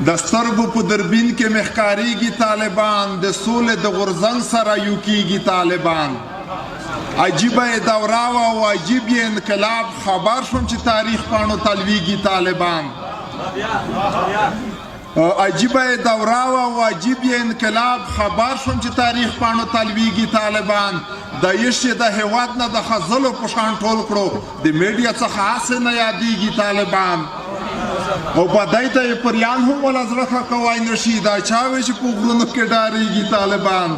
د سترګو په دربین کې مخکاریږي طالبان د سولې د غورځنګ سره یو کیږي طالبان عجیبه دوره او عجیب انقلاب خبر شوم چې تاریخ پاڼو تلویږي طالبان عجیبه دوره او عجیب انقلاب خبر شوم چې تاریخ پاڼو تلویږي طالبان د یشي د هیواد نه د خزلو په شان ټول کړو د میډیا څخه هسې نه یادېږي طالبان او بدای ته یې پریان هم ولا زړه ښه کوای نشي دا چا وی چې په غرونو کې ډارېږي طالبان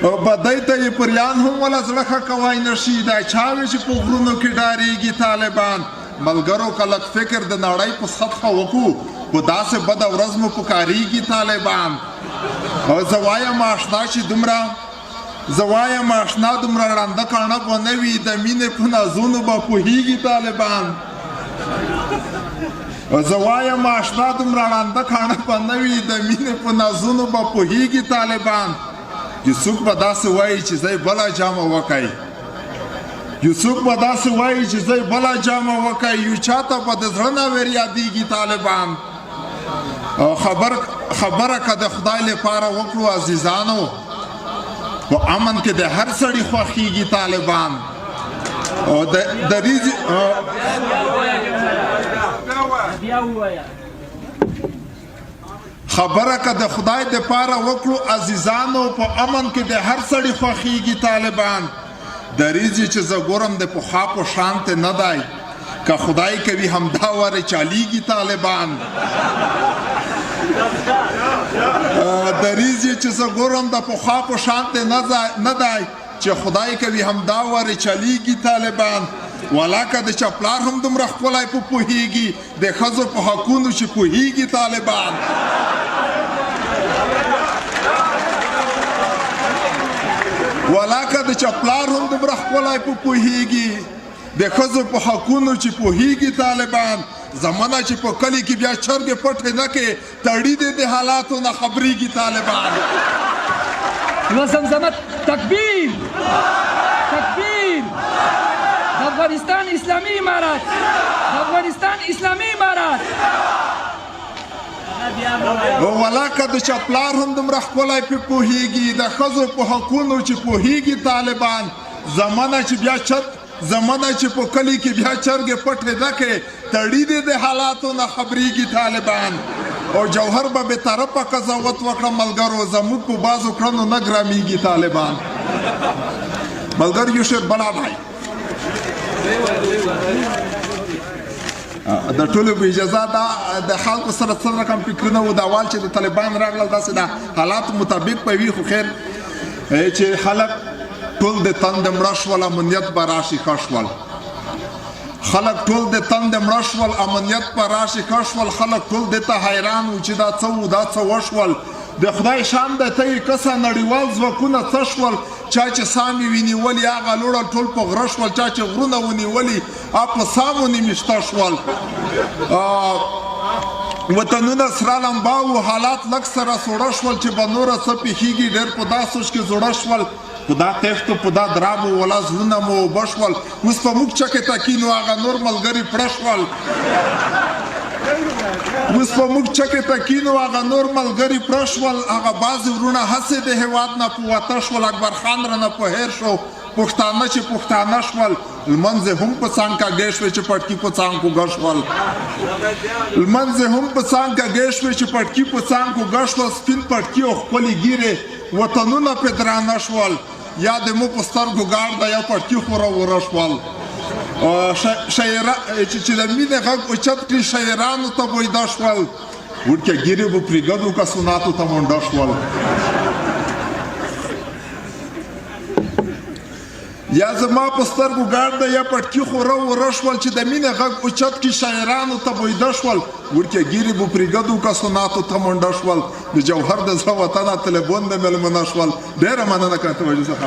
او بدای ته یې پریان هم ولا زړه ښه کوای نشي دا چا وی چې په غرونو کې ډارېږي طالبان ملګرو کلک فکر د نړۍ په سطحه وکړو په داسې بده ورځ مو پکارېږي طالبان او زه وایم اشنا چې دومره ړانده کاڼه به نه وي د مینې په نازونو به پوهېږي طالبان زه وایم اشنا دومره ړانده کاڼه به نه وي د مینې په نازونو به پوهېږي طالبان چې څوک به داسې وایي چې زه بله جامه وکئ یوسف به داسې وایي چې زه بله جامه وکئ یو چاته به د زړه نه ور یادېږي طالبان خبره که د خدای لپاره وکړو عزیزانو په امن کې د هر سړي خوښېږي طالبان خبره که د خدای لپاره وکړو عزیزانو په امن کې د هر سړي خوښېږي طالبان دریځي چې زه ګورم د پخوا په شانت نه دی که خدای کوي همدا ورې چالیږي طالبان دریځي چې زه ګورم د پخوا په شانت نه دی چې خدای کوي همدا ورې چالیږي طالبان ولاکه د چپلار هم دومره ښکلی په پوهېږي د ښځو په حقونو چې پوهېږي طالبان ولاکه د چپلار هم دومره ښکلی په پوهېږي د ښځو په حقونو چې پوهېږي طالبان زمانه چې په کلي کې بیا چرګې پټې نه کې تړي دې د حالاتو نه خبرېږي طالبان زمزمه تکبیر تکبیر د افغانستان اسلامي امارات د افغانستان اسلامي امارات ولاکه د چپلار هم دومره ښکلی پې پوهېږي د ښځو په حقونو چې پوهېږي طالبان زمانه چې په کلي کې بیا چرګې پټې نه کې تړي دې د حالاتو نه خبرېږي طالبان او جوهر به بېطرفه قضاوت وکړه ملګرو زموږ په بعضو کړنو نه ګرامېږي طالبان ملګر یو شعر بلا دی د ټولو په اجازه دا د خلکو سره څه رقم فکرونه و د اول چې د طالبان راغلل داسې د حالاتو مطابق به وي خو خیر چې خلک ټول د تند مړه شول امنیت به راشي ښه شول خلک ټول د تند مړه شول امنیت به راشي ښه شول خلک ټول دې ته حیران وو چې دا څه وو دا څه وشول د خدای شان دی ته یې کسه نړیوال ځواکونه څه شول چا چې سامې ونیولي هغه لوړه ټول په غره شول چا چې غرونه ونیولي هغه په سامو نیمشته شول وطنونه سره لمبا وو حالات لږ سره سوړه شول چې به نوره څه پېښېږي ډېر په دا سوچ کې زوړه شول په دا تېښتو په دا درابو ولا زړونه مو اوبه شول اوس په موږ چکې ته کینو هغه نور ملګري پړه شول اوس په موږ چکې ته کینو هغه نور ملګري پړه شول هغه بعضې ورونه هسې د هېواد نه په وته شول اکبر خان رانه په هېر شو پښتانه چې پښتانه شول لمنځ هم په څانګ کږې شوې چې پټکي په څانګ کوږه شول لمنځ هم په څانګ کږې شوې چې پټکي په څانګ کوږه شول سپین پټکي او ښکلې ګیرې وطنونه پې درانه شول یا د مو په سترګو ګاډ ده یا پټکي خوره وره شول چې د مینې غږ اوچت کړي شاعرانو ته بویده شول وړکې ګیرې به پرېږدو که سناتو ته منډه شول یا زما په سترګو ګاډ ده یا پټکي خوره وره شول چې د مینې غږ اوچت کړي شاعرانو ته بویده شول وړکې ګیرې به پرېږدو که سناتو ته منډه شول د جوهر د زړه وطنه تلیفون د مېلمنه شول ډېره مننه که توجه څخه